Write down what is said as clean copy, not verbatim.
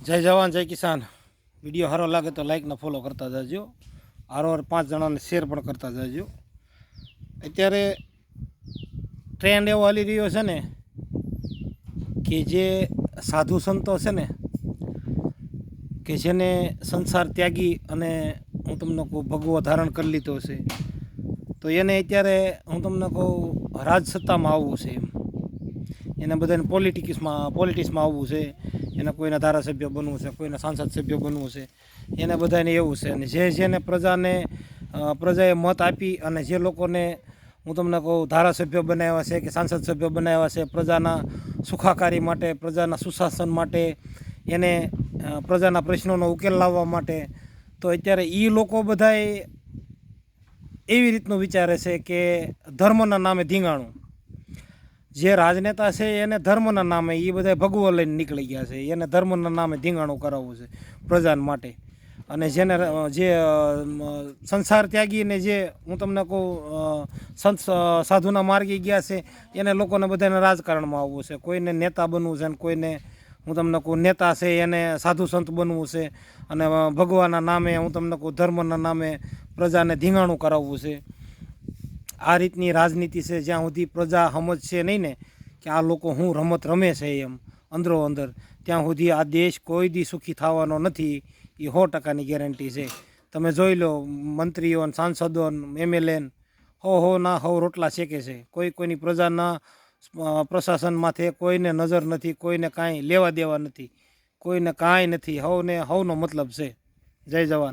જય જવાન જય કિસાન। વિડીયો સારો લાગે તો લાઈક ને ફોલો કરતા જજો। હારોહાર 5 જણાને શેર પણ કરતા જજો। અત્યારે ટ્રેન્ડ એવો હાલી રહ્યો છે ને કે જે સાધુ સંતો છે ને કે જેને સંસાર ત્યાગી અને હું તમને કહું ભગવો ધારણ કરી લીધો છે, તો એને અત્યારે હું તમને કહું રાજસત્તામાં આવવું છે। એને બધાને પોલિટિક્સમાં આવવું છે। એને કોઈના ધારાસભ્ય બનવું છે, કોઈના સાંસદ સભ્ય બનવું છે, એને બધાને એવું છે। અને જેને પ્રજાએ મત આપી અને જે લોકોને હું તમને કહું ધારાસભ્ય બનાવ્યા છે કે સાંસદ સભ્ય બનાવ્યા છે પ્રજાના સુખાકારી માટે, પ્રજાના સુશાસન માટે, એને પ્રજાના પ્રશ્નોનો ઉકેલ લાવવા માટે, તો અત્યારે એ લોકો બધાએ એવી રીતનું વિચારે છે કે ધર્મના નામે ધીંગાણું। જે રાજનેતા છે એને ધર્મના નામે એ બધા ભગવો લઈને નીકળી ગયા છે, એને ધર્મના નામે ધીંગાણું કરાવવું છે પ્રજા માટે। અને જેને જે સંસાર ત્યાગીને જે હું તમને કહું સંત સાધુના માર્ગે ગયા છે એને લોકોને બધાને રાજકારણમાં આવવું છે। કોઈને નેતા બનવું છે ને કોઈને હું તમને કહું નેતા છે એને સાધુ સંત બનવું છે અને ભગવાનના નામે હું તમને કહું ધર્મના નામે પ્રજાને ધીંગાણું કરાવવું છે। આ રીતની રાજનીતિ છે। જ્યાં સુધી પ્રજા સમજશે નહીં ને કે આ લોકો હું રમત રમે છે એમ અંદરો અંદર, ત્યાં સુધી આ દેશ કોઈ દી સુખી થવાનો નથી, એ 100%ની ગેરંટી છે। તમે જોઈ લો મંત્રીઓ ને સાંસદો ને MLA ના રોટલા શેકે છે, કોઈની પ્રજાના પ્રશાસન માથે કોઈને નજર નથી, કોઈને કાંઈ લેવા દેવા નથી, કોઈને કાંઈ નથી, હવનો મતલબ છે। જય જવાન।